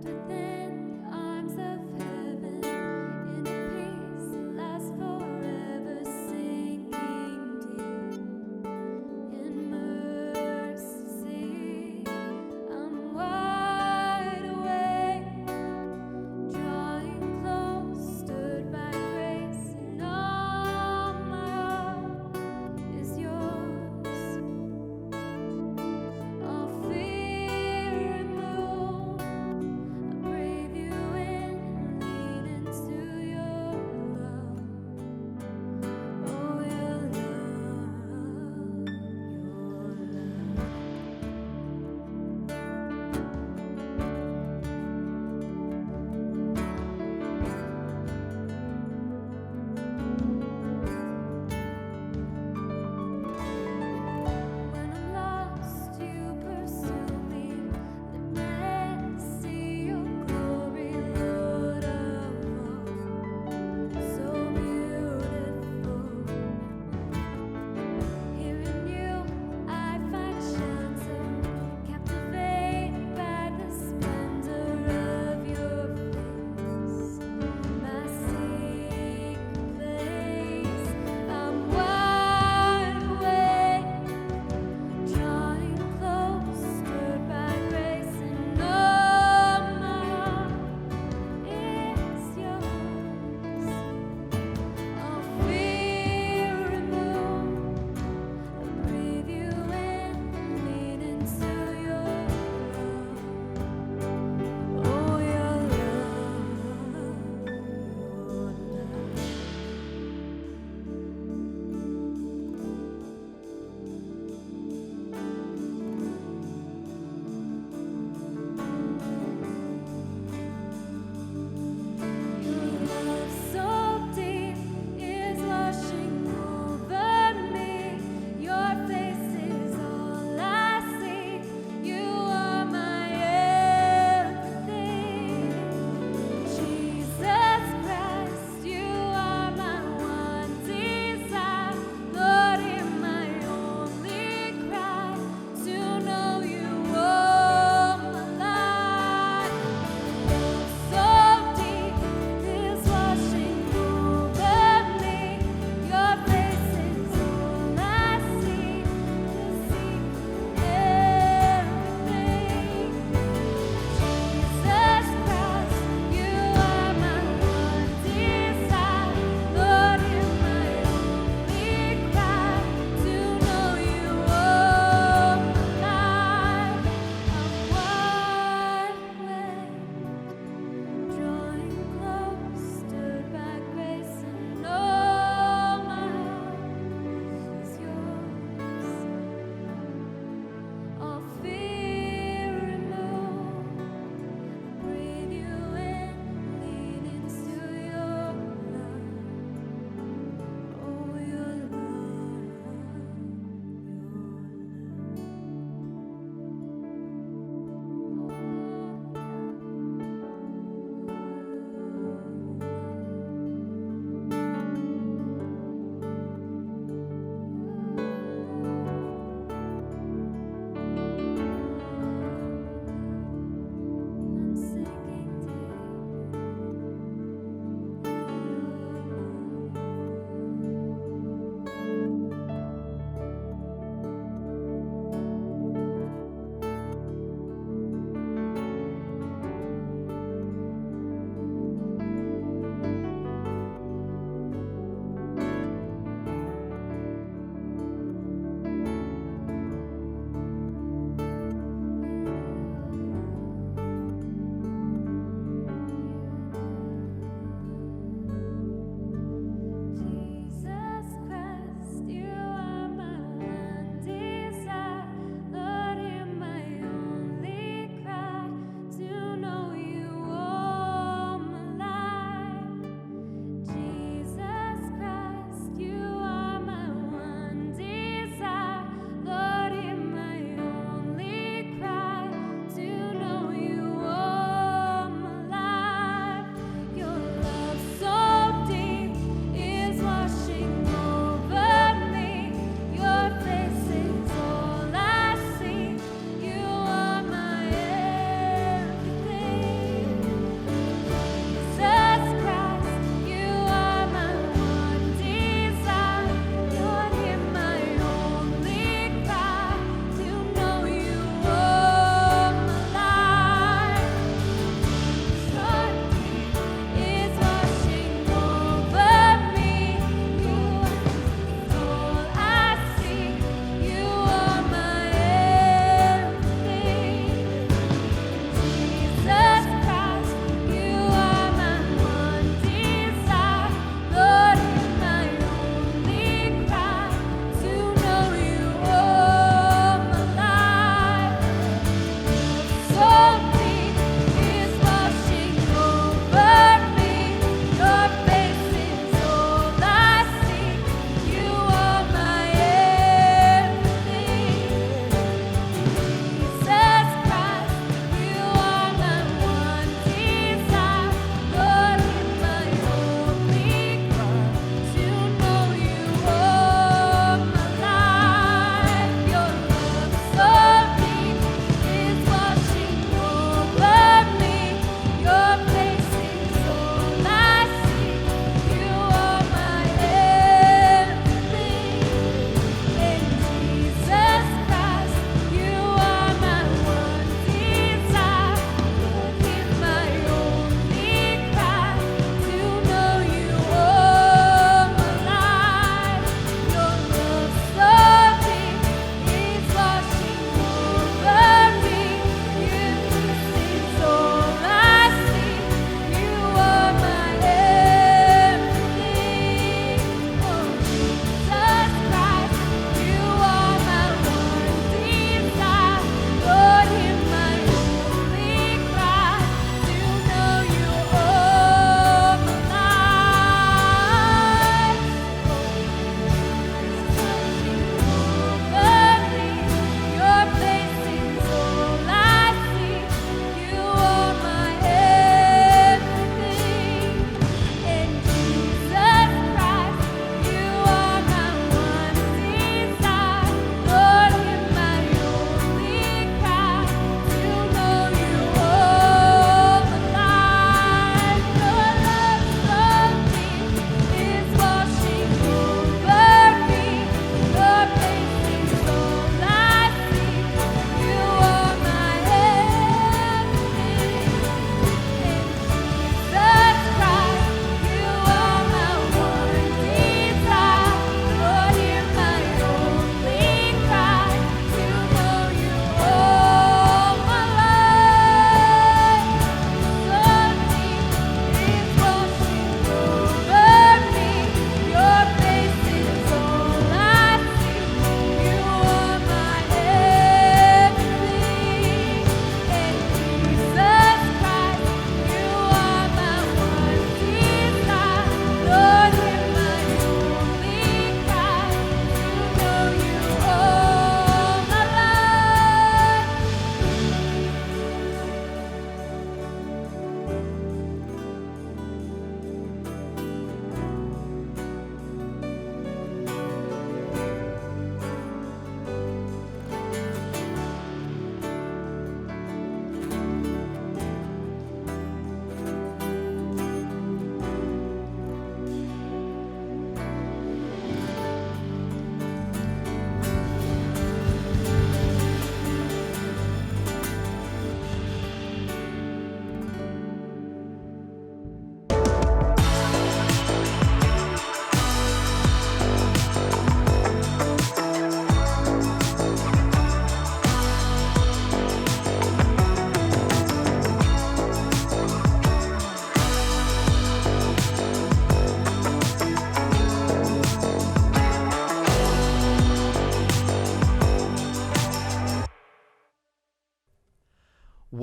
All fear removed, I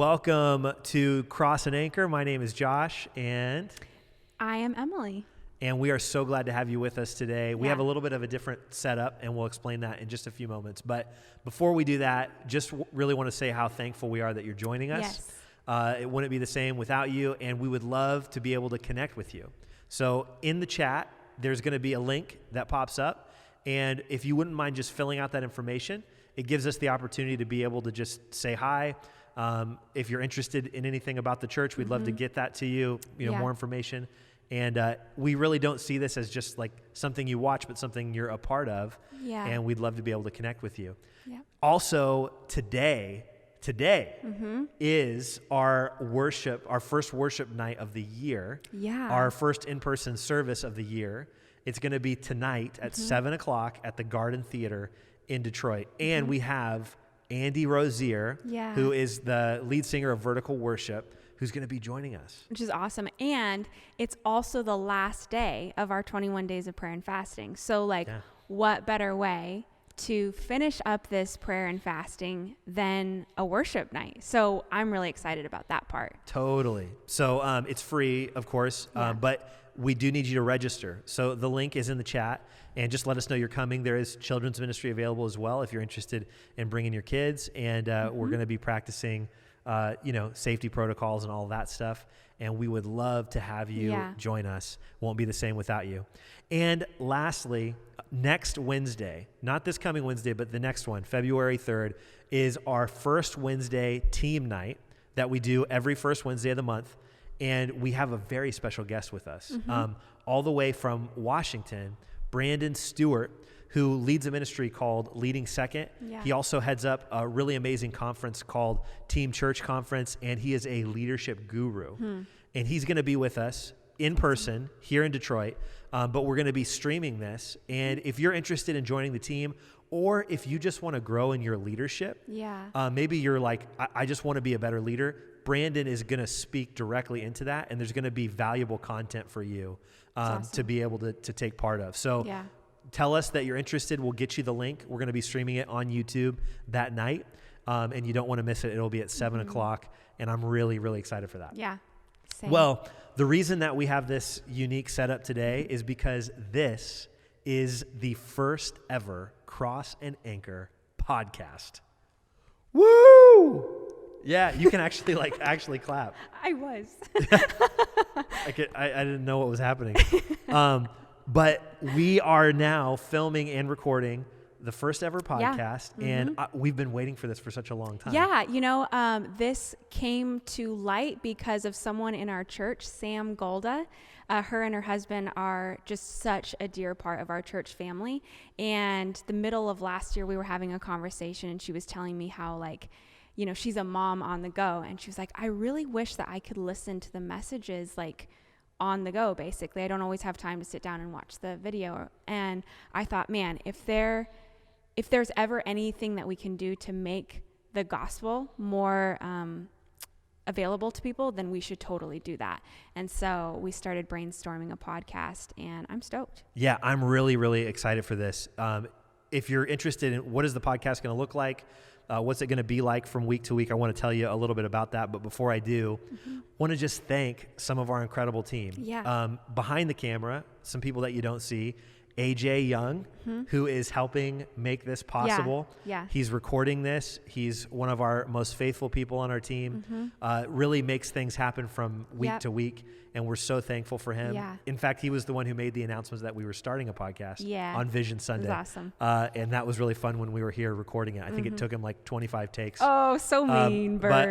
Welcome to Cross and Anchor. My name is Josh, and I am Emily. we are so glad to have you with us today. We have a little bit of a different setup, and we'll explain that in just a few moments. But before we do that, just really want to say how thankful we are that you're joining us. Yes. It wouldn't be the same without you, and we would love to be able to connect with you. So in the chat, there's going to be a link that pops up, and if you wouldn't mind just filling out that information, it gives us the opportunity to be able to just say hi. If you're interested in anything about the church, we'd love to get that to you, more information. And we really don't see this as just like something you watch, but something you're a part of. Yeah. And we'd love to be able to connect with you. Yeah. Also, today is our first worship night of the year. Yeah. Our first in-person service of the year. It's going to be tonight at 7 o'clock at the Garden Theater in Detroit. And we have Andy Rozier, who is the lead singer of Vertical Worship, who's going to be joining us. Which is awesome. And it's also the last day of our 21 days of prayer and fasting. So what better way to finish up this prayer and fasting than a worship night? So I'm really excited about that part. Totally. So it's free, of course, but we do need you to register. So the link is in the chat, and just let us know you're coming. There is children's ministry available as well if you're interested in bringing your kids, and we're going to be practicing safety protocols and all of that stuff, and we would love to have you join us. Won't be the same without you. And lastly, next Wednesday, not this coming Wednesday, but the next one, February 3rd, is our first Wednesday team night that we do every first Wednesday of the month. And we have a very special guest with us, all the way from Washington, Brandon Stewart, who leads a ministry called Leading Second. Yeah. He also heads up a really amazing conference called Team Church Conference, and he is a leadership guru. And he's going to be with us in person here in Detroit, but we're going to be streaming this. And if you're interested in joining the team, or if you just want to grow in your leadership, maybe you're like, I just want to be a better leader, Brandon is going to speak directly into that, and there's going to be valuable content for you to be able to take part of. So tell us that you're interested. We'll get you the link. We're going to be streaming it on YouTube that night, and you don't want to miss it. It'll be at 7 o'clock, and I'm really, really excited for that. Yeah, same. Well, the reason that we have this unique setup today is because this is the first ever Cross and Anchor podcast. Woo! Yeah, you can actually clap. I was. I didn't know what was happening. But we are now filming and recording the first ever podcast, and we've been waiting for this for such a long time. Yeah, this came to light because of someone in our church, Sam Golda. Her and her husband are just such a dear part of our church family. And the middle of last year, we were having a conversation, and she was telling me how, she's a mom on the go. And she was like, I really wish that I could listen to the messages, on the go, basically. I don't always have time to sit down and watch the video. And I thought, man, if there's ever anything that we can do to make the gospel more available to people, then we should totally do that. And so we started brainstorming a podcast, and I'm stoked. Yeah, I'm really, really excited for this. If you're interested in what is the podcast going to look like, what's it going to be like from week to week, I want to tell you a little bit about that. But before I do, want to just thank some of our incredible team. Yeah. Behind the camera, some people that you don't see. AJ Young, who is helping make this possible. Yeah. He's recording this. He's one of our most faithful people on our team. Really makes things happen from week to week, and we're so thankful for him. Yeah. In fact, he was the one who made the announcements that we were starting a podcast on Vision Sunday. It was awesome. And that was really fun when we were here recording it. I think it took him 25 takes. Oh, so mean, bird. But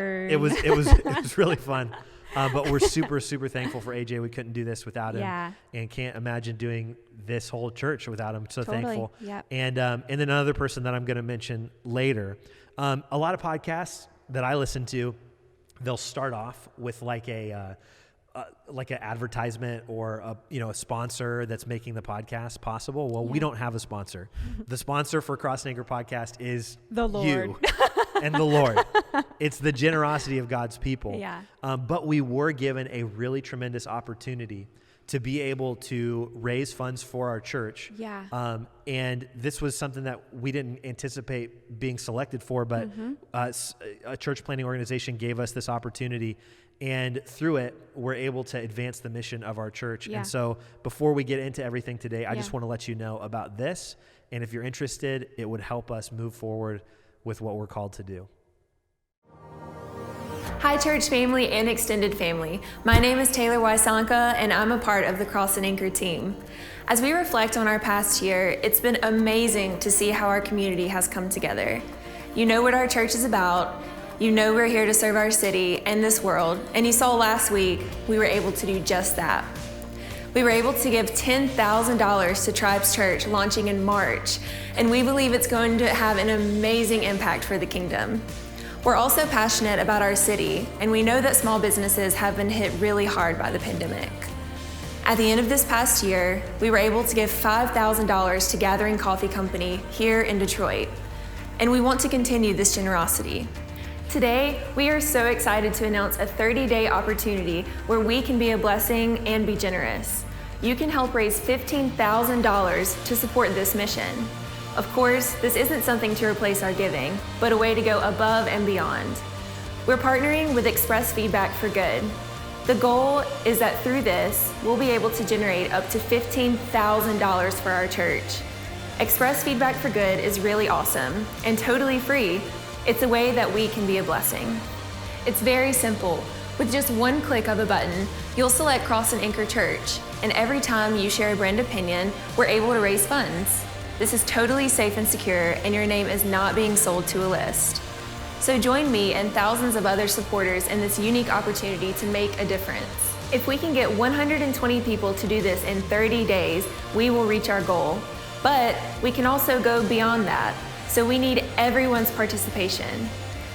it was really fun. But we're super, super thankful for AJ. We couldn't do this without him, and can't imagine doing this whole church without him. So thankful. Yep. And then another person that I'm going to mention later. A lot of podcasts that I listen to, they'll start off with like an advertisement or a sponsor that's making the podcast possible. Well, we don't have a sponsor. The sponsor for Cross and Anchor podcast is the Lord. You and the Lord. It's the generosity of God's people. Yeah. But we were given a really tremendous opportunity to be able to raise funds for our church. Yeah. And this was something that we didn't anticipate being selected for, but a church planting organization gave us this opportunity. And through it, we're able to advance the mission of our church. Yeah. And so before we get into everything today, I Yeah. just want to let you know about this. And if you're interested, it would help us move forward with what we're called to do. Hi, church family and extended family. My name is Taylor Wysanka, and I'm a part of the Cross and Anchor team. As we reflect on our past year, it's been amazing to see how our community has come together. You know what our church is about. You know we're here to serve our city and this world, and you saw last week we were able to do just that. We were able to give $10,000 to Tribes Church launching in March, and we believe it's going to have an amazing impact for the kingdom. We're also passionate about our city, and we know that small businesses have been hit really hard by the pandemic. At the end of this past year, we were able to give $5,000 to Gathering Coffee Company here in Detroit, and we want to continue this generosity. Today, we are so excited to announce a 30-day opportunity where we can be a blessing and be generous. You can help raise $15,000 to support this mission. Of course, this isn't something to replace our giving, but a way to go above and beyond. We're partnering with Express Feedback for Good. The goal is that through this, we'll be able to generate up to $15,000 for our church. Express Feedback for Good is really awesome and totally free. It's a way that we can be a blessing. It's very simple. With just one click of a button, you'll select Cross and Anchor Church, and every time you share a brand opinion, we're able to raise funds. This is totally safe and secure, and your name is not being sold to a list. So join me and thousands of other supporters in this unique opportunity to make a difference. If we can get 120 people to do this in 30 days, we will reach our goal. But we can also go beyond that. So we need everyone's participation.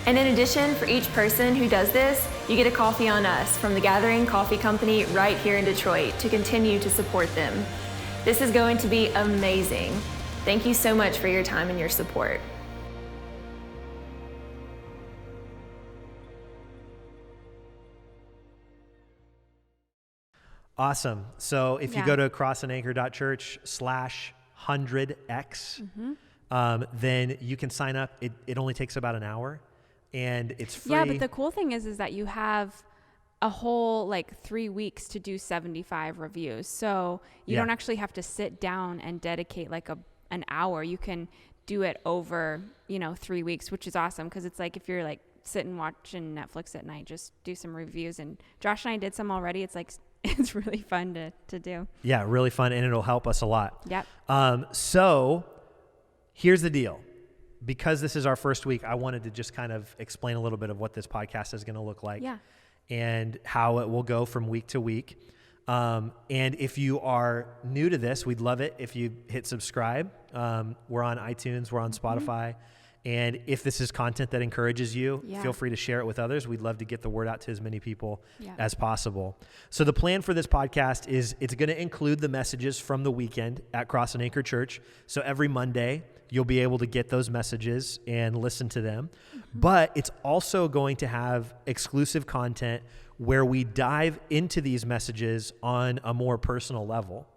And in addition, for each person who does this, you get a coffee on us from the Gathering Coffee Company right here in Detroit to continue to support them. This is going to be amazing. Thank you so much for your time and your support. Awesome. So if you go to crossandanchor.church/100x, then you can sign up. It only takes about an hour, and it's free. Yeah, but the cool thing is that you have a whole 3 weeks to do 75 reviews. So you don't actually have to sit down and dedicate an hour. You can do it over, 3 weeks, which is awesome. Cause it's if you're sitting watching Netflix at night, just do some reviews. And Josh and I did some already. It's it's really fun to do. Yeah, really fun. And it'll help us a lot. Yep. So here's the deal. Because this is our first week, I wanted to just kind of explain a little bit of what this podcast is going to look like. Yeah. And how it will go from week to week. And if you are new to this, we'd love it if you hit subscribe. We're on iTunes, we're on Spotify. And if this is content that encourages you, feel free to share it with others. We'd love to get the word out to as many people as possible. So the plan for this podcast is it's going to include the messages from the weekend at Cross and Anchor Church. So every Monday, you'll be able to get those messages and listen to them. But it's also going to have exclusive content where we dive into these messages on a more personal level.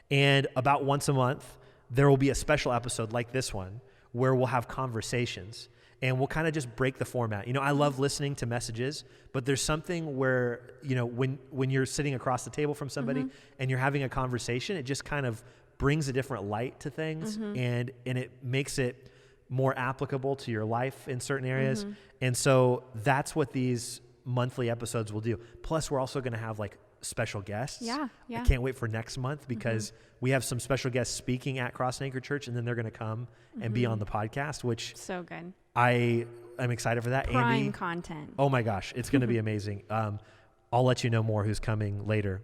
And about once a month, there will be a special episode like this one where we'll have conversations and we'll kind of just break the format. I love listening to messages, but there's something where, when you're sitting across the table from somebody and you're having a conversation, it just kind of brings a different light to things and it makes it more applicable to your life in certain areas. And so that's what these monthly episodes will do. Plus, we're also going to have special guests. Yeah. I can't wait for next month because we have some special guests speaking at Cross and Anchor Church, and then they're going to come and be on the podcast, which so good. I am excited for that. Prime Andy, content. Oh my gosh, it's going to be amazing. I'll let you know more who's coming later,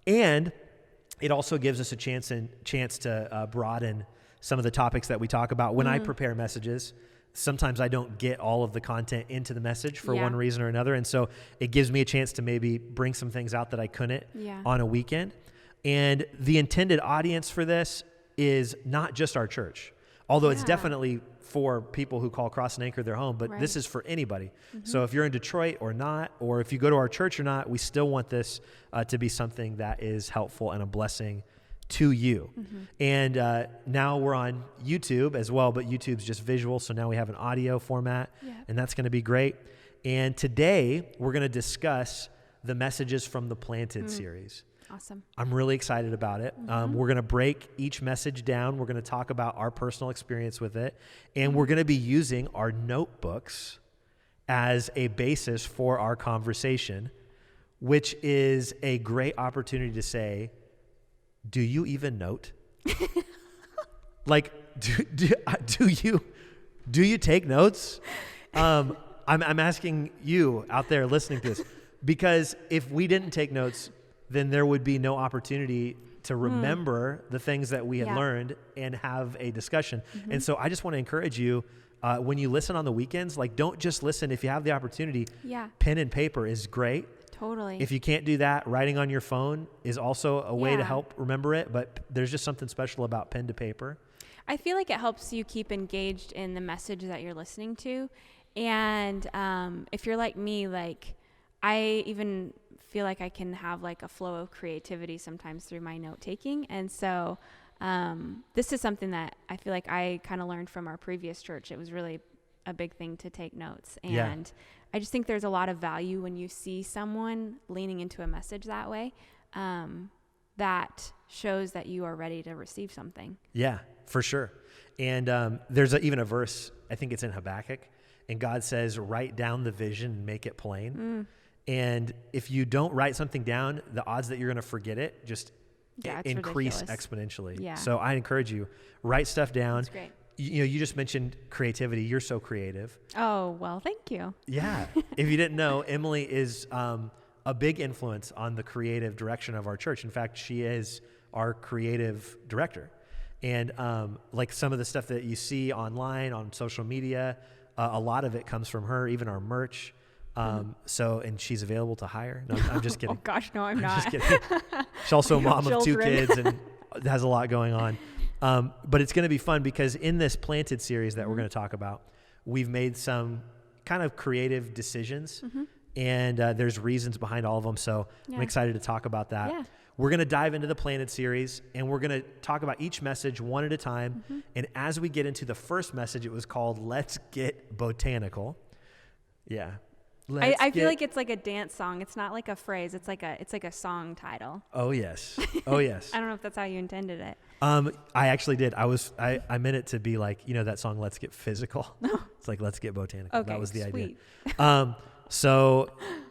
and it also gives us a chance to broaden some of the topics that we talk about. When I prepare messages, sometimes I don't get all of the content into the message for one reason or another. And so it gives me a chance to maybe bring some things out that I couldn't on a weekend. And the intended audience for this is not just our church, although it's definitely for people who call Cross and Anchor their home, but this is for anybody. So if you're in Detroit or not, or if you go to our church or not, we still want this to be something that is helpful and a blessing to you. And now we're on YouTube as well, but YouTube's just visual. So now we have an audio format, and that's going to be great. And today we're going to discuss the messages from the Planted series. Awesome. I'm really excited about it. We're going to break each message down. We're going to talk about our personal experience with it. And we're going to be using our notebooks as a basis for our conversation, which is a great opportunity to say, do you even note? Like, do you take notes? I'm asking you out there listening to this, because if we didn't take notes, then there would be no opportunity to remember the things that we had learned and have a discussion. And so I just want to encourage you, when you listen on the weekends, like, don't just listen. If you have the opportunity, pen and paper is great. Totally. If you can't do that, writing on your phone is also a way to help remember it, but there's just something special about pen to paper. I feel like it helps you keep engaged in the message that you're listening to. And if you're like me, like, I even feel like I can have like a flow of creativity sometimes through my note taking. And so this is something that I feel like I kind of learned from our previous church. It was really a big thing to take notes. And I just think there's a lot of value when you see someone leaning into a message that way, that shows that you are ready to receive something. Yeah, for sure. And there's even a verse, I think it's in Habakkuk, and God says, write down the vision and make it plain. And if you don't write something down, the odds that you're going to forget it just increase exponentially. Yeah. So I encourage you, write stuff down. That's great. You just mentioned creativity. You're so creative. Oh, well, thank you. Yeah. If you didn't know, Emily is a big influence on the creative direction of our church. In fact, she is our creative director. And like some of the stuff that you see online, on social media, a lot of it comes from her, even our merch. So, and she's available to hire. No, I'm just kidding. Oh gosh, no, I'm not. Just kidding. She's also a mom of 2 kids and has a lot going on. But it's going to be fun because in this Planted series that we're going to talk about, we've made some kind of creative decisions, and there's reasons behind all of them. So I'm excited to talk about that. Yeah. We're going to dive into the Planted series, and we're going to talk about each message one at a time. And as we get into the first message, it was called Let's Get Botanical. Yeah. I feel like it's like a dance song. It's not like a phrase. It's like a song title. Oh yes. Oh yes. I don't know if that's how you intended it. I actually did. I meant it to be like, that song Let's Get Physical. It's like Let's Get Botanical. Okay, that was the sweet. idea. So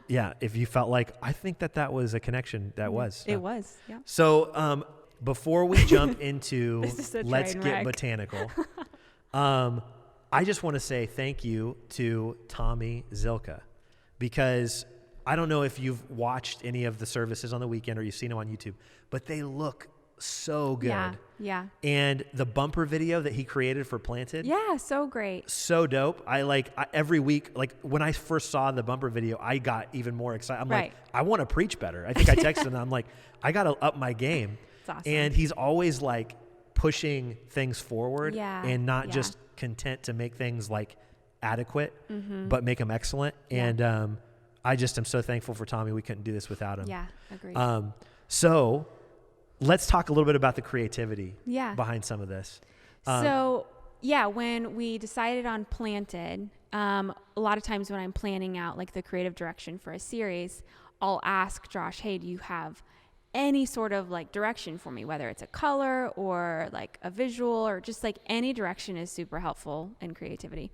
yeah, if you felt like, I think that was a connection, that was. It was. Yeah. So before we jump into Let's Get wreck. Botanical, I just want to say thank you to Tommy Zilka. Because I don't know if you've watched any of the services on the weekend or you've seen them on YouTube, but they look so good. Yeah. And the bumper video that he created for Planted. Yeah, so great. So dope. I every week, like when I first saw the bumper video, I got even more excited. I'm like, I want to preach better. I think I texted him. I'm like, I got to up my game. It's awesome. And he's always like pushing things forward and not just content to make things like adequate, but make them excellent. Yeah. And I just am so thankful for Tommy. We couldn't do this without him. Yeah, agreed. So let's talk a little bit about the creativity behind some of this. When we decided on Planted, a lot of times when I'm planning out like the creative direction for a series, I'll ask Josh, hey, do you have any sort of like direction for me, whether it's a color or like a visual or just like any direction is super helpful in creativity.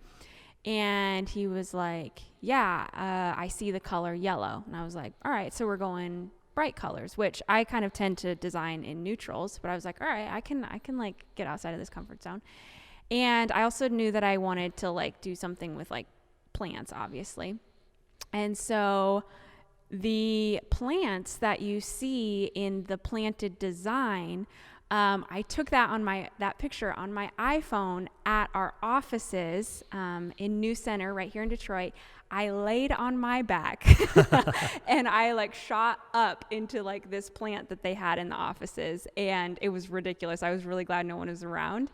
And he was like, I see the color yellow. And I was like, all right, so we're going bright colors, which I kind of tend to design in neutrals, but I was like, all right, I can like get outside of this comfort zone. And I also knew that I wanted to like do something with like plants, obviously. And so the plants that you see in the Planted design, I took that picture on my iPhone at our offices in New Center right here in Detroit. I laid on my back and I like shot up into like this plant that they had in the offices, and it was ridiculous. I was really glad no one was around.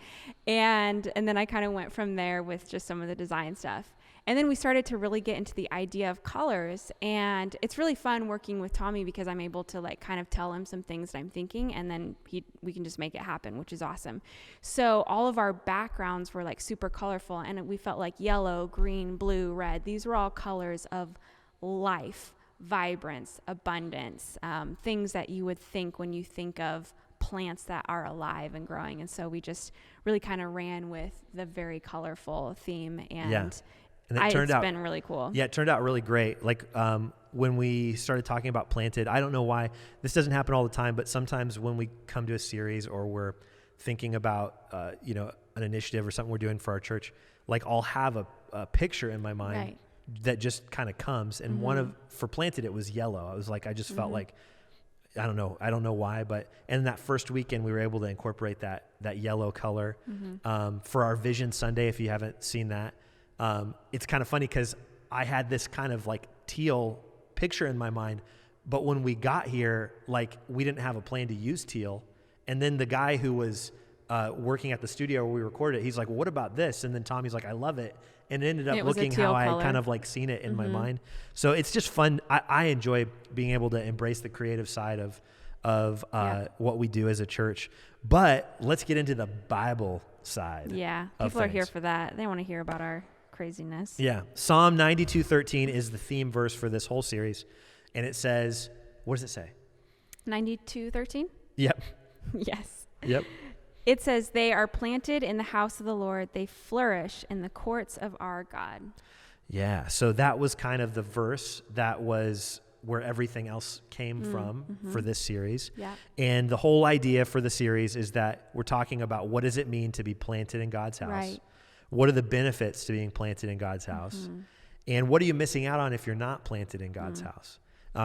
And then I kind of went from there with just some of the design stuff. And then we started to really get into the idea of colors, and it's really fun working with Tommy because I'm able to like kind of tell him some things that I'm thinking, and then we can just make it happen, which is awesome. So all of our backgrounds were like super colorful, and we felt like yellow, green, blue, red. These were all colors of life, vibrance, abundance, things that you would think when you think of plants that are alive and growing. And so we just really kind of ran with the very colorful theme, and And it's been really cool. Yeah, it turned out really great. Like when we started talking about Planted, I don't know why this doesn't happen all the time, but sometimes when we come to a series or we're thinking about an initiative or something we're doing for our church, like I'll have a picture in my mind that just kind of comes. And for Planted, it was yellow. I was like, I just felt like, I don't know why, but and that first weekend we were able to incorporate that yellow color for our Vision Sunday. If you haven't seen that. It's kind of funny because I had this kind of like teal picture in my mind, but when we got here, like we didn't have a plan to use teal. And then the guy who was working at the studio where we recorded it, he's like, well, what about this? And then Tommy's like, I love it. And it ended up looking how I had kind of like seen it in my mind. So it's just fun. I enjoy being able to embrace the creative side of what we do as a church. But let's get into the Bible side. Yeah, people are here for that. They want to hear about our craziness. Yeah. Psalm 92:13 is the theme verse for this whole series. And it says, what does it say? 92:13? Yep. Yes. Yep. It says, they are planted in the house of the Lord. They flourish in the courts of our God. Yeah. So that was kind of the verse that was where everything else came from for this series. Yeah. And the whole idea for the series is that we're talking about what does it mean to be planted in God's house? Right. What are the benefits to being planted in God's house? And what are you missing out on if you're not planted in God's house?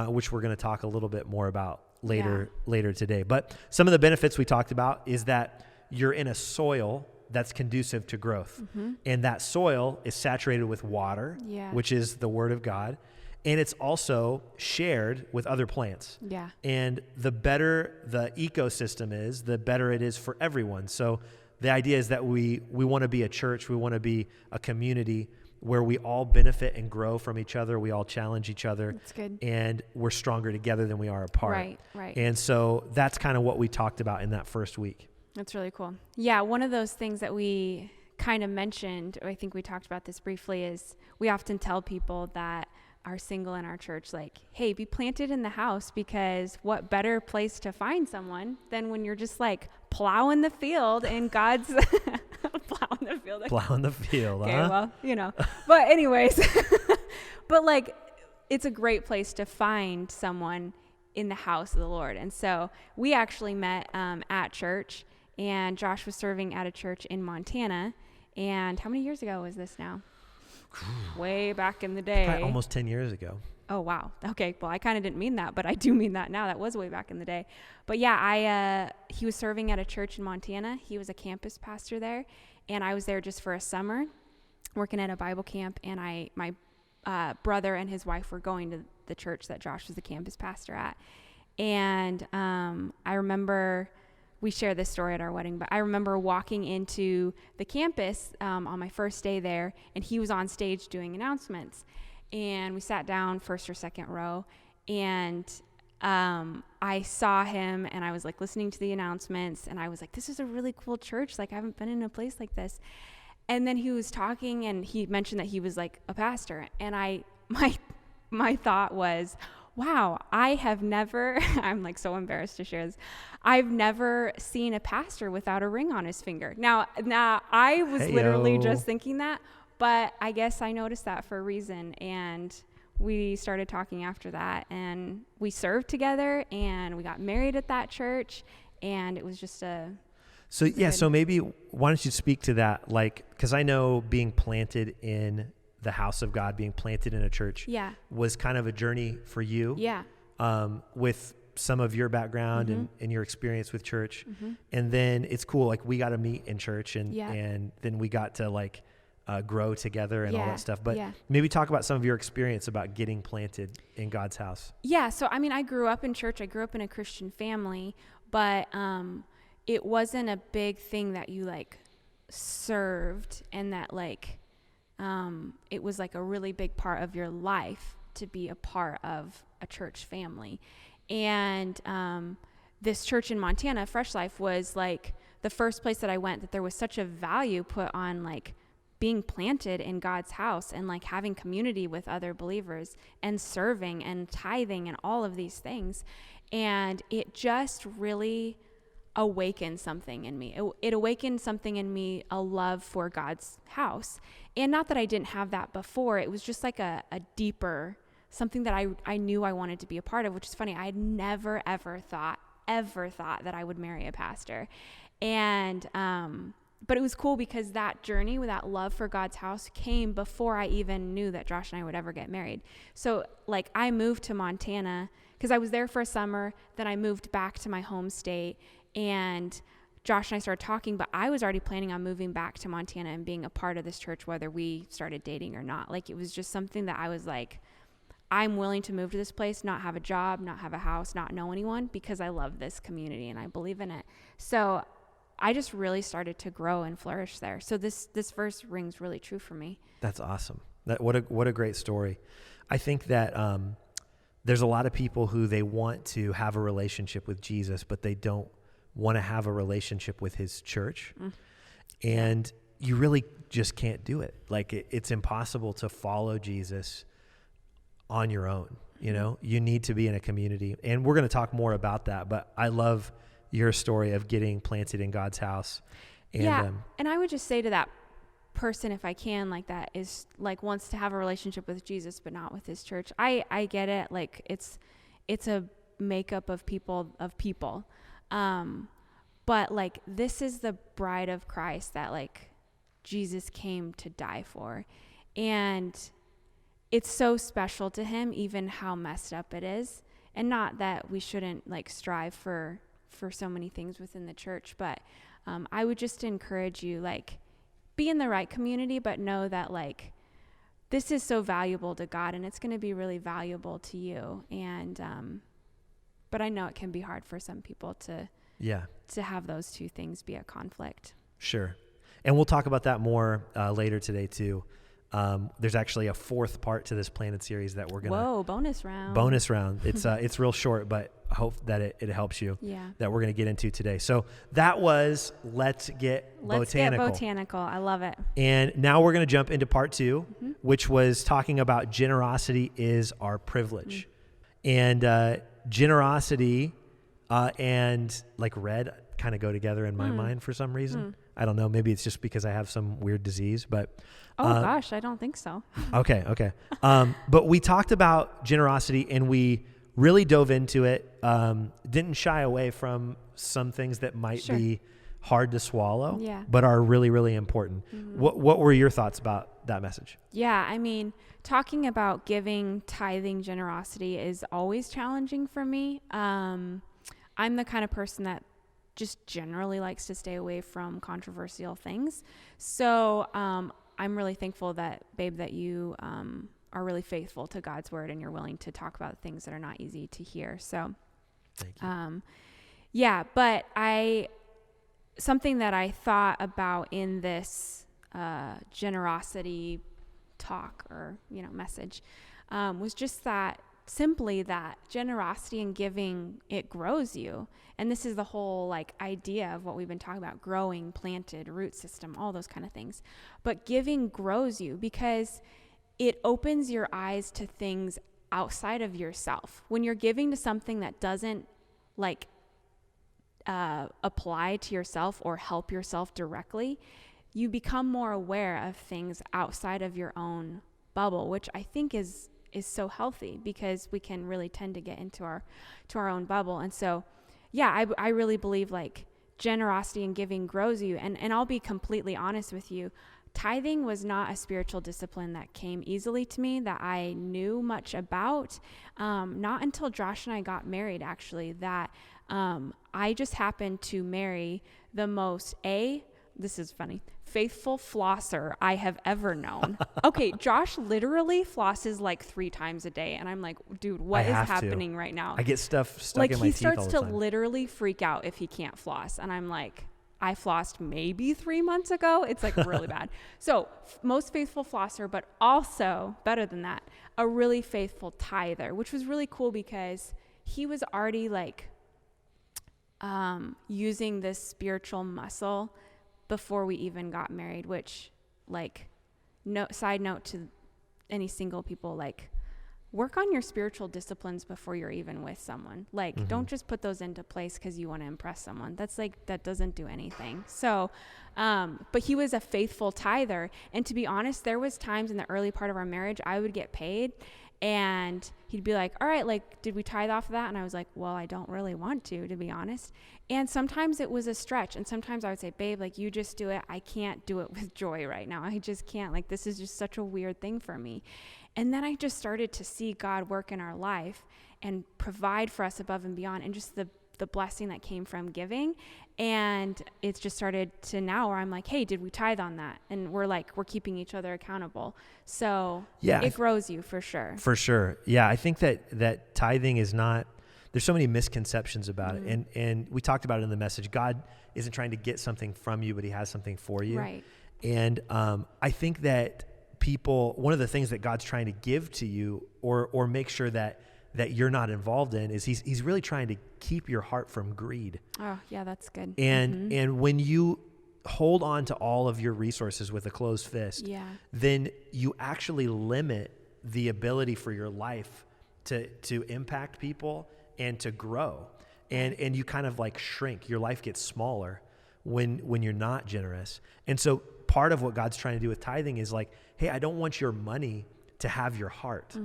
Which we're going to talk a little bit more about later today. But some of the benefits we talked about is that you're in a soil that's conducive to growth. And that soil is saturated with water, which is the Word of God. And it's also shared with other plants. Yeah. And the better the ecosystem is, the better it is for everyone. So the idea is that we want to be a church, we want to be a community where we all benefit and grow from each other. We all challenge each other. That's good. And we're stronger together than we are apart. Right. And so that's kind of what we talked about in that first week. That's really cool. Yeah, one of those things that we kind of mentioned, or I think we talked about this briefly, is we often tell people that are single in our church, like, hey, be planted in the house, because what better place to find someone than when you're just like plowing the field in God's plowing the field. Plowing the field, okay, well, but anyways, but like, it's a great place to find someone in the house of the Lord. And so we actually met at church, and Josh was serving at a church in Montana. And how many years ago was this now? Way back in the day. Probably almost 10 years ago. Oh, wow. Okay. Well, I kind of didn't mean that, but I do mean that now. That was way back in the day. But yeah, he was serving at a church in Montana. He was a campus pastor there. And I was there just for a summer working at a Bible camp. And my brother and his wife were going to the church that Josh was the campus pastor at. And I remember, we share this story at our wedding, but I remember walking into the campus on my first day there, and he was on stage doing announcements. And we sat down first or second row, and I saw him, and I was like listening to the announcements, and I was like, this is a really cool church. Like, I haven't been in a place like this. And then he was talking, and he mentioned that he was like a pastor. And my thought was, wow, I have never, I'm like so embarrassed to share this. I've never seen a pastor without a ring on his finger. Now I was literally just thinking that, but I guess I noticed that for a reason. And we started talking after that, and we served together, and we got married at that church. And it was just so maybe why don't you speak to that? Like, cause I know being planted in the house of God, being planted in a church was kind of a journey for you. Yeah. With some of your background and your experience with church. And then it's cool. Like, we got to meet in church, and then we got to like, grow together and all Yeah, that stuff. But yeah. maybe talk about some of your experience about getting planted in God's house. Yeah, so I mean, I grew up in church. I grew up in a Christian family, but it wasn't a big thing that you like served, and that like it was like a really big part of your life to be a part of a church family. And this church in Montana, Fresh Life, was like the first place that I went that there was such a value put on like being planted in God's house and like having community with other believers and serving and tithing and all of these things. And it just really awakened something in me. It awakened something in me, a love for God's house. And not that I didn't have that before, it was just like a deeper, something that I knew I wanted to be a part of, which is funny. I had never, ever thought that I would marry a pastor. And, but it was cool because that journey with that love for God's house came before I even knew that Josh and I would ever get married. So like I moved to Montana because I was there for a summer, then I moved back to my home state, and Josh and I started talking, but I was already planning on moving back to Montana and being a part of this church, whether we started dating or not. Like it was just something that I was like, I'm willing to move to this place, not have a job, not have a house, not know anyone, because I love this community and I believe in it. So I just really started to grow and flourish there. So this verse rings really true for me. That's awesome. What a great story. I think that there's a lot of people who they want to have a relationship with Jesus, but they don't want to have a relationship with his church. And you really just can't do it. Like it's impossible to follow Jesus on your own. You know, you need to be in a community, and we're going to talk more about that, but I love your story of getting planted in God's house. And, and I would just say to that person, if I can, like that is like wants to have a relationship with Jesus, but not with his church. I get it. Like it's a makeup of people. But like, this is the bride of Christ that like Jesus came to die for. And it's so special to him, even how messed up it is. And not that we shouldn't like strive for so many things within the church, but I would just encourage you, like, be in the right community, but know that like this is so valuable to God, and it's going to be really valuable to you. And but I know it can be hard for some people to have those two things be a conflict. Sure. And we'll talk about that more later today too. There's actually a fourth part to this Planted series that we're gonna bonus round. It's real short, but I hope that it helps you. Yeah. That we're gonna get into today. So that was Let's Get Botanical. I love it. And now we're gonna jump into part 2, which was talking about generosity is our privilege. And generosity and like red kind of go together in my mind for some reason. I don't know. Maybe it's just because I have some weird disease, but. Gosh, I don't think so. Okay. But we talked about generosity and we really dove into it. Didn't shy away from some things that might be hard to swallow, but are really, really important. What were your thoughts about that message? Yeah. I mean, talking about giving, tithing, generosity is always challenging for me. I'm the kind of person that just generally likes to stay away from controversial things. So, I'm really thankful that, babe, that you are really faithful to God's word and you're willing to talk about things that are not easy to hear. So, thank you. But something that I thought about in this generosity talk or, message was just that generosity and giving, it grows you. And this is the whole like idea of what we've been talking about, growing, planted, root system, all those kind of things. But giving grows you because it opens your eyes to things outside of yourself. When you're giving to something that doesn't like apply to yourself or help yourself directly, you become more aware of things outside of your own bubble, which I think is so healthy because we can really tend to get into our own bubble. And so, I really believe like generosity and giving grows you. And I'll be completely honest with you. Tithing was not a spiritual discipline that came easily to me, that I knew much about. Not until Josh and I got married, actually, that I just happened to marry the most this is funny, faithful flosser I have ever known. Okay, Josh literally flosses like 3 times a day. And I'm like, dude, what is happening right now? I get stuff stuck in my teeth all the time. Like, he starts to literally freak out if he can't floss. And I'm like, I flossed maybe 3 months ago. It's like really bad. So most faithful flosser, but also better than that, a really faithful tither, which was really cool because he was already like using this spiritual muscle before we even got married, which, like, side note to any single people, like, work on your spiritual disciplines before you're even with someone. Like, don't just put those into place because you want to impress someone. That's like, that doesn't do anything. So, but he was a faithful tither. And to be honest, there was times in the early part of our marriage, I would get paid and he'd be like, all right, like, did we tithe off of that? And I was like, well, I don't really want to be honest. And sometimes it was a stretch. And sometimes I would say, babe, like, you just do it. I can't do it with joy right now. I just can't. Like, this is just such a weird thing for me. And then I just started to see God work in our life and provide for us above and beyond, and just the blessing that came from giving. And it's just started to now where I'm like, hey, did we tithe on that? And we're keeping each other accountable. So yeah, it grows you for sure. For sure. Yeah. I think that tithing is not, there's so many misconceptions about it. And we talked about it in the message. God isn't trying to get something from you, but he has something for you. Right. And I think that one of the things that God's trying to give to you or make sure that you're not involved in is he's really trying to keep your heart from greed. Oh, yeah, that's good. And when you hold on to all of your resources with a closed fist, then you actually limit the ability for your life to impact people and to grow. And you kind of like shrink. Your life gets smaller when you're not generous. And so part of what God's trying to do with tithing is like, hey, I don't want your money to have your heart.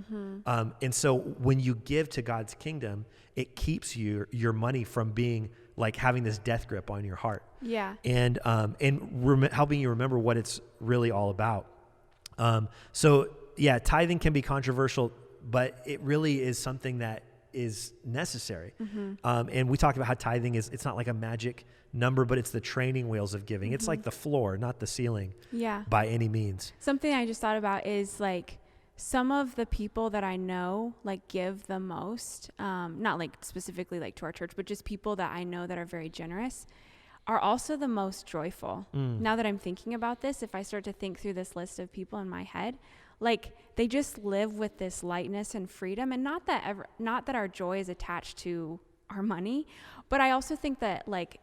And so when you give to God's kingdom, it keeps your money from being like having this death grip on your heart. Yeah. And helping you remember what it's really all about. So yeah, tithing can be controversial, but it really is something that is necessary. And we talked about how tithing it's not like a magic number, but it's the training wheels of giving. It's like the floor, not the ceiling. Yeah. By any means. Something I just thought about is like, some of the people that I know like give the most, not like specifically like to our church, but just people that I know that are very generous are also the most joyful. Now that I'm thinking about this, if I start to think through this list of people in my head, like they just live with this lightness and freedom, and not that our joy is attached to our money, but I also think that like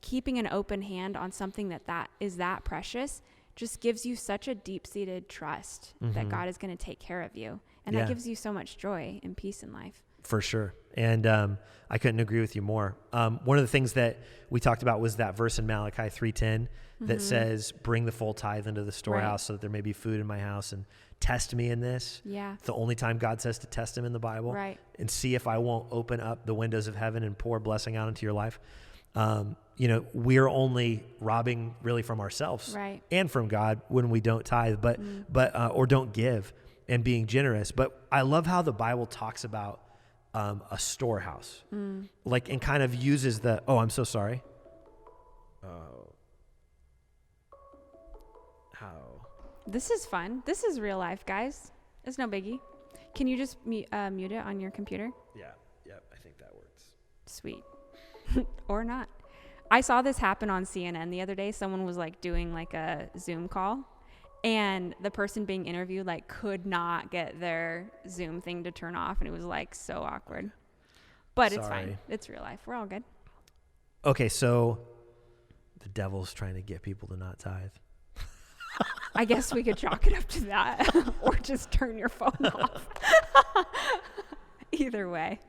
keeping an open hand on something that is that precious just gives you such a deep-seated trust that God is going to take care of you. And that gives you so much joy and peace in life. For sure. And I couldn't agree with you more. One of the things that we talked about was that verse in Malachi 3:10 that says, bring the full tithe into the storehouse so that there may be food in my house, and test me in this. Yeah. It's the only time God says to test him in the Bible. Right. And see if I won't open up the windows of heaven and pour blessing out into your life. We're only robbing really from ourselves and from God when we don't tithe, but or don't give and being generous. But I love how the Bible talks about a storehouse, like, and kind of uses I'm so sorry. How? This is fun. This is real life, guys. It's no biggie. Can you just mute it on your computer? Yeah. I think that works. Sweet. Or not. I saw this happen on CNN the other day. Someone was like doing like a Zoom call, and the person being interviewed like could not get their Zoom thing to turn off, and it was like so awkward. But It's fine. It's real life. We're all good. Okay, so the devil's trying to get people to not tithe. I guess we could chalk it up to that, or just turn your phone off. Either way.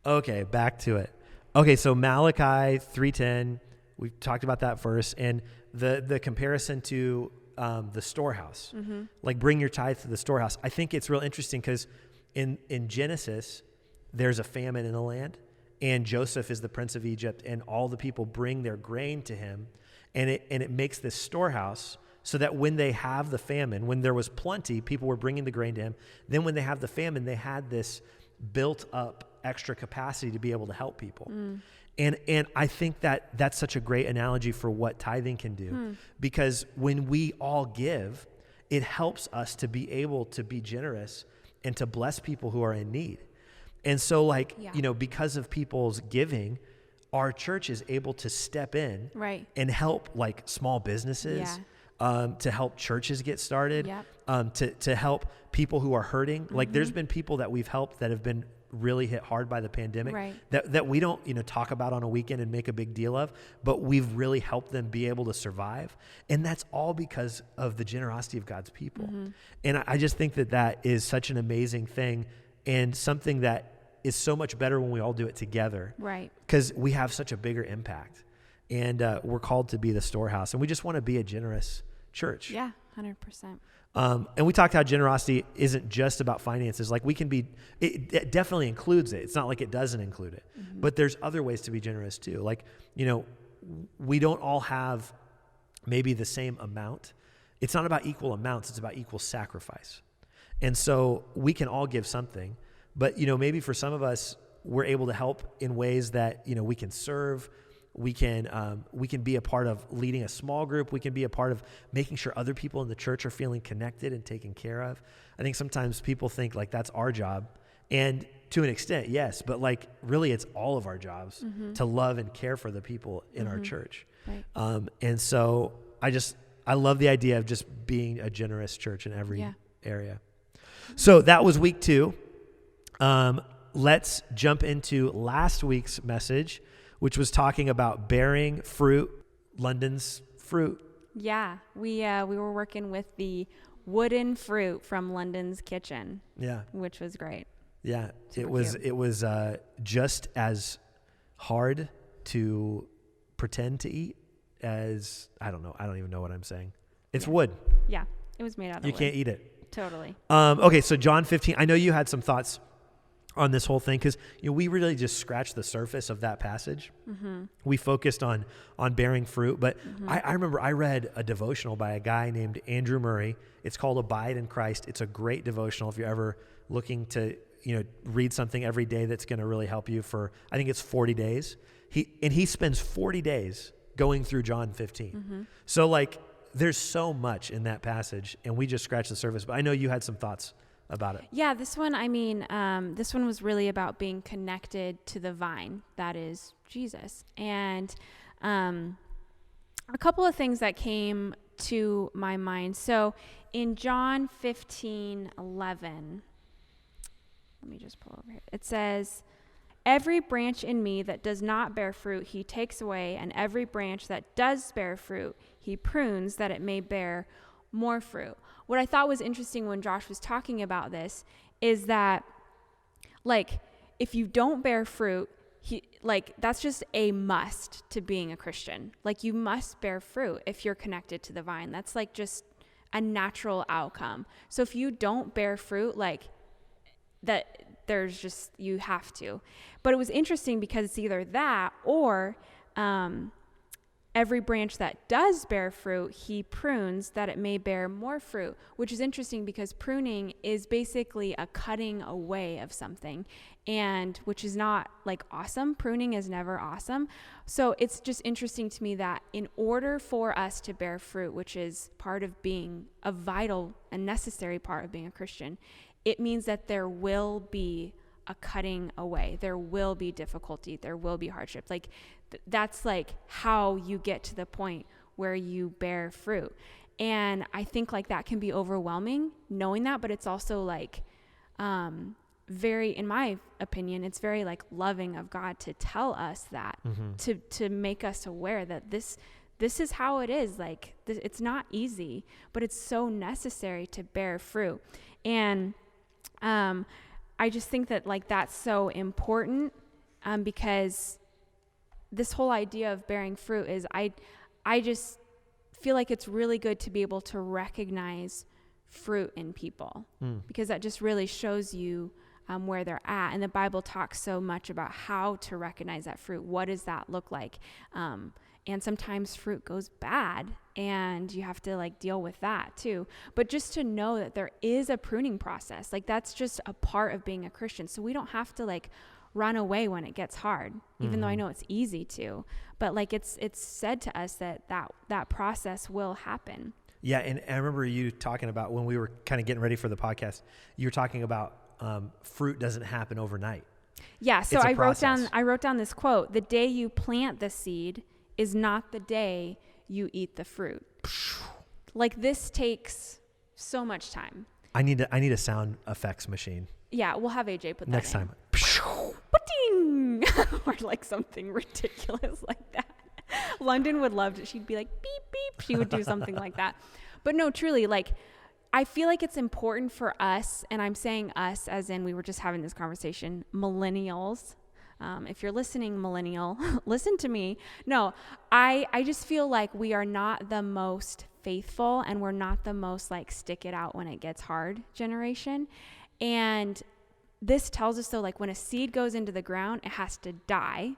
Okay, back to it. Okay, so Malachi 3:10, we talked about that verse, and the comparison to the storehouse, like bring your tithe to the storehouse. I think it's real interesting because in Genesis, there's a famine in the land, and Joseph is the prince of Egypt, and all the people bring their grain to him, and it makes this storehouse so that when they have the famine, when there was plenty, people were bringing the grain to him. Then when they have the famine, they had this built up extra capacity to be able to help people. And I think that that's such a great analogy for what tithing can do, because when we all give, it helps us to be able to be generous and to bless people who are in need. And so because of people's giving, our church is able to step in and help like small businesses, to help churches get started, to help people who are hurting. Like there's been people that we've helped that have been really hit hard by the pandemic that we don't talk about on a weekend and make a big deal of, but we've really helped them be able to survive. And that's all because of the generosity of God's people. And I just think that is such an amazing thing, and something that is so much better when we all do it together, because we have such a bigger impact. And we're called to be the storehouse, and we just want to be a generous church. 100%. And we talked how generosity isn't just about finances. Like it definitely includes it. It's not like it doesn't include it, but there's other ways to be generous too. Like, we don't all have maybe the same amount. It's not about equal amounts. It's about equal sacrifice. And so we can all give something, but, maybe for some of us, we're able to help in ways that, we can serve. We can be a part of leading a small group. We can be a part of making sure other people in the church are feeling connected and taken care of. I think sometimes people think like that's our job, and to an extent, yes, but like really it's all of our jobs to love and care for the people in our church. And so I love the idea of just being a generous church in every area. So that was week 2. Let's jump into last week's message, which was talking about bearing fruit, London's fruit. Yeah, we were working with the wooden fruit from London's kitchen. Yeah, which was great. Yeah, it was just as hard to pretend to eat as I don't even know what I'm saying. It's wood. Yeah, it was made out of wood. You can't eat it. Totally. Okay, so John 15. I know you had some thoughts on this whole thing, because we really just scratched the surface of that passage. We focused on bearing fruit, but I remember I read a devotional by a guy named Andrew Murray. It's called Abide in Christ. It's a great devotional if you're ever looking to read something every day that's going to really help you for, I think it's 40 days. He spends 40 days going through John 15. So like there's so much in that passage, and we just scratched the surface, but I know you had some thoughts about it. Yeah, this one was really about being connected to the vine, that is Jesus. And a couple of things that came to my mind. So in John 15:11, let me just pull over here. It says, "Every branch in me that does not bear fruit, he takes away, and every branch that does bear fruit, he prunes that it may bear more fruit." What I thought was interesting when Josh was talking about this is that, like, if you don't bear fruit, that's just a must to being a Christian. Like, you must bear fruit if you're connected to the vine. That's like just a natural outcome. So if you don't bear fruit, like that, you have to. But it was interesting because it's either that or every branch that does bear fruit, he prunes that it may bear more fruit, which is interesting because pruning is basically a cutting away of something, and which is not like awesome. Pruning is never awesome. So it's just interesting to me that in order for us to bear fruit, which is part of being a vital and necessary part of being a Christian, it means that there will be a cutting away. There will be difficulty. There will be hardship. Like that's like how you get to the point where you bear fruit. And I think like that can be overwhelming knowing that, but it's also like very, in my opinion, it's very like loving of God to tell us that, to make us aware that this is how it is. Like it's not easy, but it's so necessary to bear fruit. And I just think that like that's so important because this whole idea of bearing fruit is I just feel like it's really good to be able to recognize fruit in people because that just really shows you where they're at. And the Bible talks so much about how to recognize that fruit. What does that look like? And sometimes fruit goes bad and you have to like deal with that too. But just to know that there is a pruning process, like that's just a part of being a Christian. So we don't have to like run away when it gets hard, even though I know it's easy to. But like it's said to us that process will happen. Yeah, and I remember you talking about when we were kind of getting ready for the podcast, you were talking about fruit doesn't happen overnight. Yeah, so It's a I process. wrote down this quote: "The day you plant the seed is not the day you eat the fruit." Like this takes so much time. I need a sound effects machine Yeah, we'll have AJ put that next in. time. Ba-ding! Or like something ridiculous like that. London would love it. She'd be like, beep, beep. She would do something like that. But no, truly, like, I feel like it's important for us, and I'm saying us as in we were just having this conversation, millennials. If you're listening, millennial, listen to me. No, I just feel like we are not the most faithful, and we're not the most like stick it out when it gets hard generation. And this tells us, though, like when a seed goes into the ground, it has to die,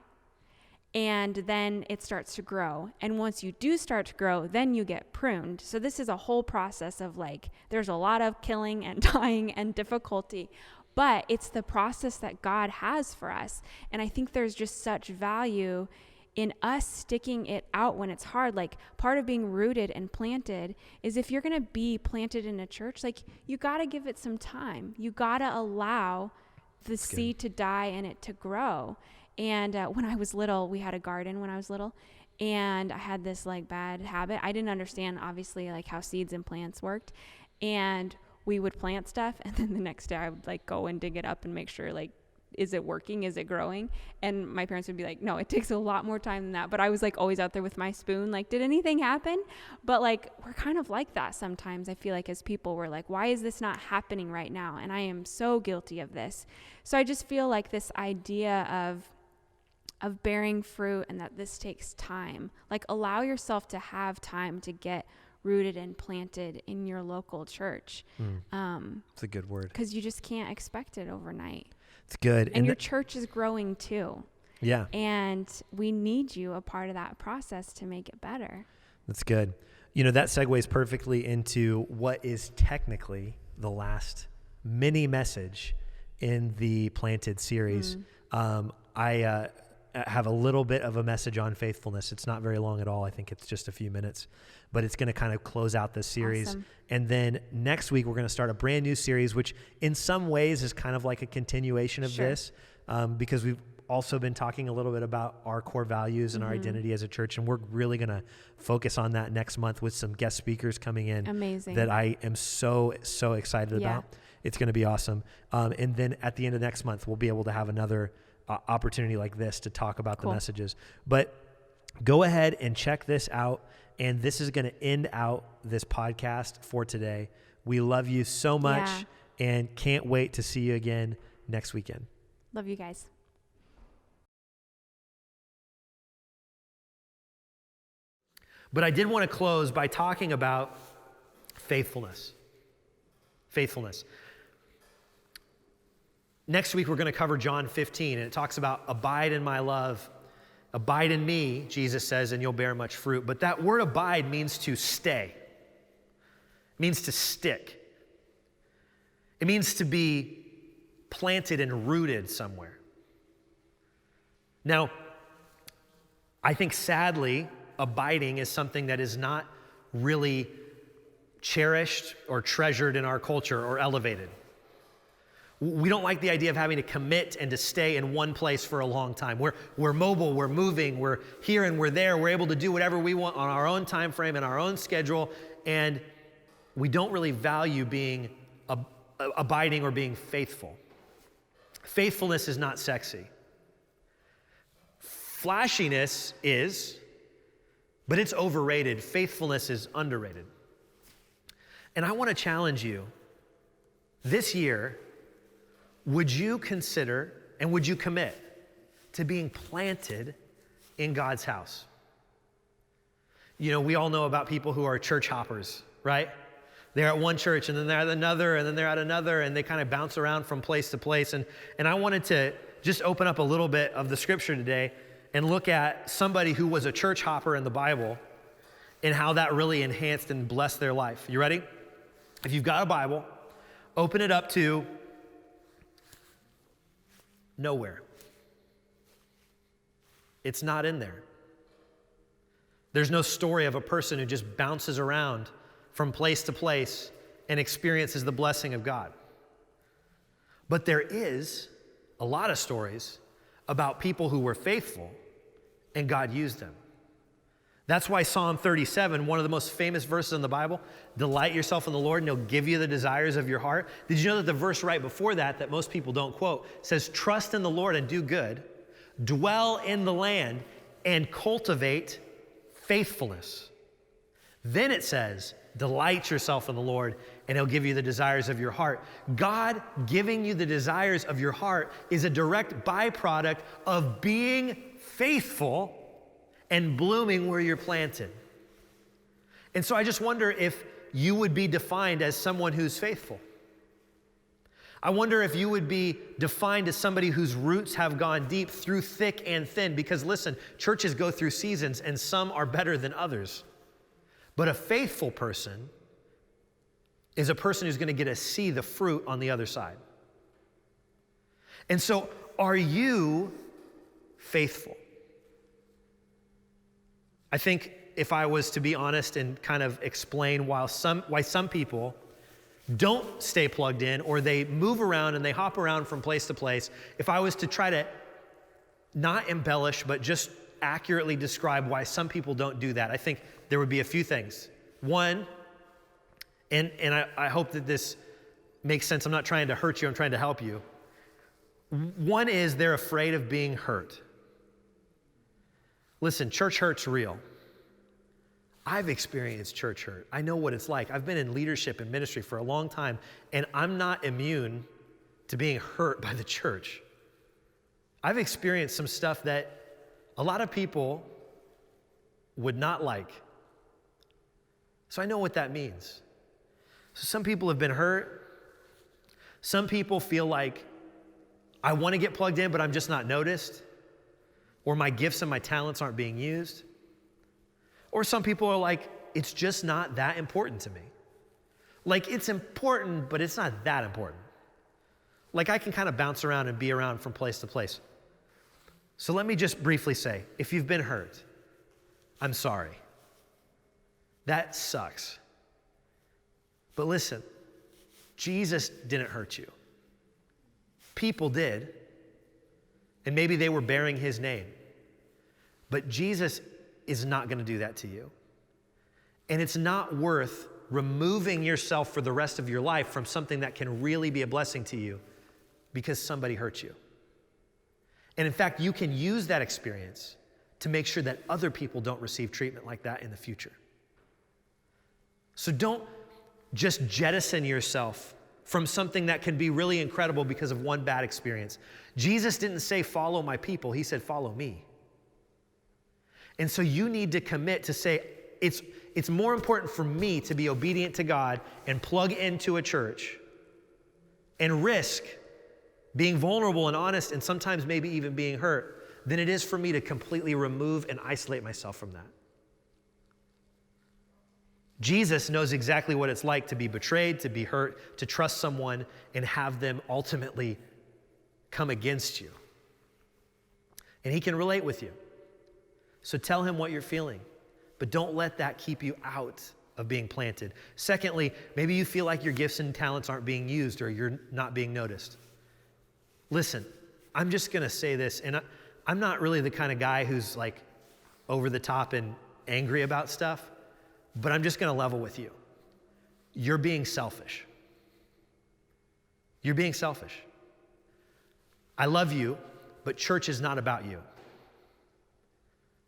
and then it starts to grow. And once you do start to grow, then you get pruned. So this is a whole process of like, there's a lot of killing and dying and difficulty, but it's the process that God has for us. And I think there's just such value in us sticking it out when it's hard. Like part of being rooted and planted is if you're going to be planted in a church, like you got to give it some time. You got to allow the seed to die and it to grow. And when I was little, we had a garden when I was little, and I had this like bad habit. I didn't understand obviously like how seeds and plants worked, and we would plant stuff, and then the next day I would like go and dig it up and make sure like, is it working? Is it growing? And my parents would be like, no, it takes a lot more time than that. But I was like always out there with my spoon, like, did anything happen? But like, we're kind of like that sometimes. I feel like as people, we're like, why is this not happening right now? And I am so guilty of this. So I just feel like this idea of bearing fruit and that this takes time, like allow yourself to have time to get rooted and planted in your local church. It's a good word. Because you just can't expect it overnight. It's good. And your church is growing too. Yeah. And we need you a part of that process to make it better. That's good. You know, that segues perfectly into what is technically the last mini message in the Planted series. I have a little bit of a message on faithfulness. It's not very long at all. I think it's just a few minutes, but it's going to kind of close out this series. Awesome. And then next week, we're going to start a brand new series, which in some ways is kind of like a continuation of this, because we've also been talking a little bit about our core values and our identity as a church. And we're really going to focus on that next month with some guest speakers coming in. Amazing. That I am so excited about. It's going to be awesome. And then at the end of next month, we'll be able to have another opportunity like this to talk about the messages. But go ahead and check this out. And this is going to end out this podcast for today. We love you so much and can't wait to see you again next weekend. Love you guys. But I did want to close by talking about faithfulness. Faithfulness. Next week, we're going to cover John 15, and it talks about abide in my love. Abide in me, Jesus says, and you'll bear much fruit. But that word abide means to stay. It means to stick. It means to be planted and rooted somewhere. Now, I think sadly, abiding is something that is not really cherished or treasured in our culture or elevated. We don't like the idea of having to commit and to stay in one place for a long time. We're mobile, we're moving, we're here and we're there. We're able to do whatever we want on our own time frame and our own schedule, and we don't really value being abiding or being faithful. Faithfulness is not sexy. Flashiness is, but it's overrated. Faithfulness is underrated. And I want to challenge you this year. Would you consider and would you commit to being planted in God's house? You know, we all know about people who are church hoppers, right? They're at one church and then they're at another and then they're at another, and they kind of bounce around from place to place. And I wanted to just open up a little bit of the scripture today and look at somebody who was a church hopper in the Bible and how that really enhanced and blessed their life. You ready? If you've got a Bible, open it up to nowhere. It's not in there. There's no story of a person who just bounces around from place to place and experiences the blessing of God. But there is a lot of stories about people who were faithful and God used them. That's why Psalm 37, one of the most famous verses in the Bible, delight yourself in the Lord and he'll give you the desires of your heart. Did you know that the verse right before that most people don't quote, says, trust in the Lord and do good, dwell in the land and cultivate faithfulness. Then it says, delight yourself in the Lord and he'll give you the desires of your heart. God giving you the desires of your heart is a direct byproduct of being faithful and blooming where you're planted. And so I just wonder if you would be defined as someone who's faithful. I wonder if you would be defined as somebody whose roots have gone deep through thick and thin, because listen, churches go through seasons and some are better than others. But a faithful person is a person who's going to get to see the fruit on the other side. And so, are you faithful? I think if I was to be honest and kind of explain why some people don't stay plugged in, or they move around and they hop around from place to place, if I was to try to not embellish, but just accurately describe why some people don't do that, I think there would be a few things. One, and I hope that this makes sense. I'm not trying to hurt you, I'm trying to help you. One is they're afraid of being hurt. Listen, church hurt's real. I've experienced church hurt. I know what it's like. I've been in leadership and ministry for a long time, and I'm not immune to being hurt by the church. I've experienced some stuff that a lot of people would not like. So I know what that means. So some people have been hurt. Some people feel like, I want to get plugged in, but I'm just not noticed. Or my gifts and my talents aren't being used. Or some people are like, it's just not that important to me. Like, it's important, but it's not that important. Like, I can kind of bounce around and be around from place to place. So let me just briefly say, if you've been hurt, I'm sorry. That sucks. But listen, Jesus didn't hurt you. People did, and maybe they were bearing his name. But Jesus is not going to do that to you. And it's not worth removing yourself for the rest of your life from something that can really be a blessing to you because somebody hurt you. And in fact, you can use that experience to make sure that other people don't receive treatment like that in the future. So don't just jettison yourself from something that can be really incredible because of one bad experience. Jesus didn't say, follow my people. He said, follow me. And so you need to commit to say, it's more important for me to be obedient to God and plug into a church and risk being vulnerable and honest and sometimes maybe even being hurt than it is for me to completely remove and isolate myself from that. Jesus knows exactly what it's like to be betrayed, to be hurt, to trust someone and have them ultimately come against you. And he can relate with you. So tell him what you're feeling, but don't let that keep you out of being planted. Secondly, maybe you feel like your gifts and talents aren't being used or you're not being noticed. Listen, I'm just going to say this, and I'm not really the kind of guy who's like over the top and angry about stuff, but I'm just going to level with you. You're being selfish. You're being selfish. I love you, but church is not about you.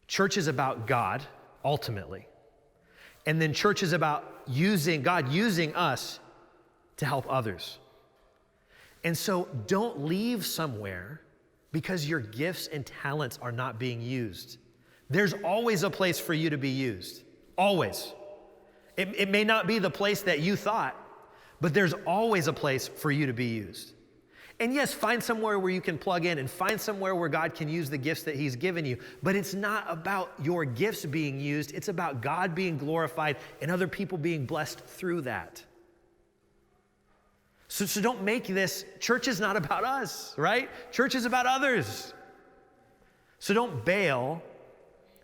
Church is about God, ultimately. And then church is about God using us to help others. And so don't leave somewhere because your gifts and talents are not being used. There's always a place for you to be used. Always. It may not be the place that you thought, but there's always a place for you to be used. And yes, find somewhere where you can plug in and find somewhere where God can use the gifts that he's given you. But it's not about your gifts being used. It's about God being glorified and other people being blessed through that. So don't make this, church is not about us, right? Church is about others. So don't bail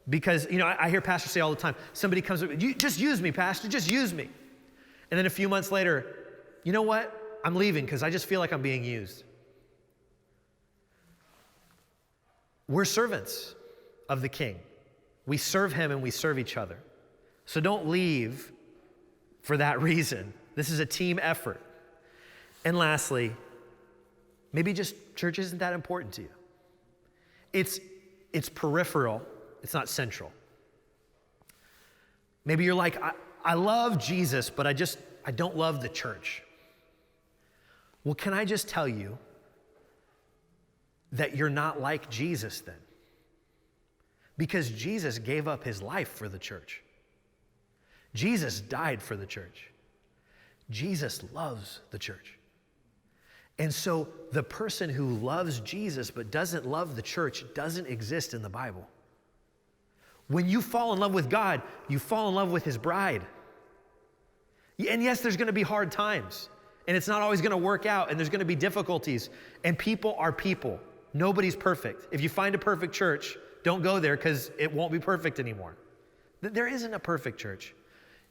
because, I hear pastors say all the time, somebody comes up, just use me, pastor, just use me. And then a few months later, you know what? I'm leaving because I just feel like I'm being used. We're servants of the King. We serve him and we serve each other. So don't leave for that reason. This is a team effort. And lastly, maybe just church isn't that important to you. It's peripheral, it's not central. Maybe you're like, I love Jesus, but I don't love the church. Well, can I just tell you that you're not like Jesus then? Because Jesus gave up his life for the church. Jesus died for the church. Jesus loves the church. And so the person who loves Jesus but doesn't love the church doesn't exist in the Bible. When you fall in love with God, you fall in love with his bride. And yes, there's going to be hard times, and it's not always going to work out, and there's going to be difficulties, and people are people. Nobody's perfect. If you find a perfect church, don't go there because it won't be perfect anymore. There isn't a perfect church.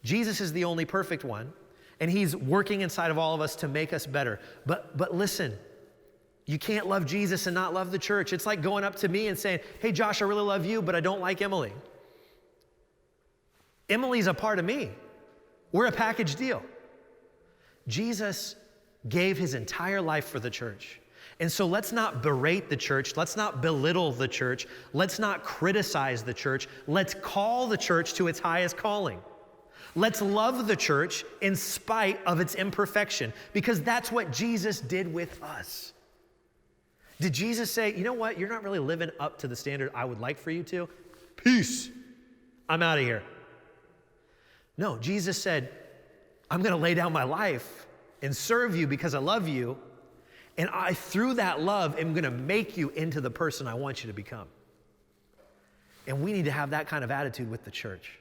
Jesus is the only perfect one, and he's working inside of all of us to make us better. But listen, you can't love Jesus and not love the church. It's like going up to me and saying, hey, Josh, I really love you, but I don't like Emily. Emily's a part of me. We're a package deal. Jesus gave his entire life for the church. And so let's not berate the church. Let's not belittle the church. Let's not criticize the church. Let's call the church to its highest calling. Let's love the church in spite of its imperfection, because that's what Jesus did with us. Did Jesus say, you know what, you're not really living up to the standard I would like for you to? Peace. I'm out of here. No, Jesus said, I'm going to lay down my life and serve you because I love you. And through that love, am going to make you into the person I want you to become. And we need to have that kind of attitude with the church.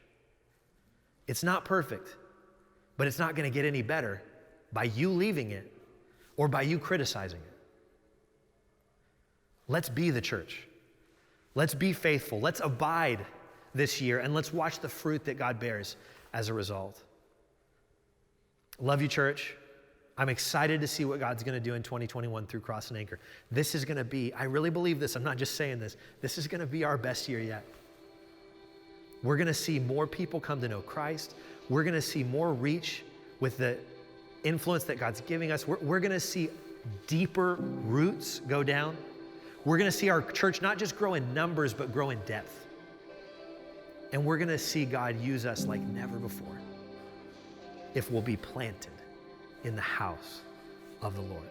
It's not perfect, but it's not going to get any better by you leaving it or by you criticizing it. Let's be the church. Let's be faithful. Let's abide this year, and let's watch the fruit that God bears as a result. Love you, church. I'm excited to see what God's going to do in 2021 through Cross and Anchor. This is going to be, I really believe this, I'm not just saying this is going to be our best year yet. We're going to see more people come to know Christ. We're going to see more reach with the influence that God's giving us. We're going to see deeper roots go down. We're going to see our church not just grow in numbers, but grow in depth. And we're going to see God use us like never before if we'll be planted in the house of the Lord.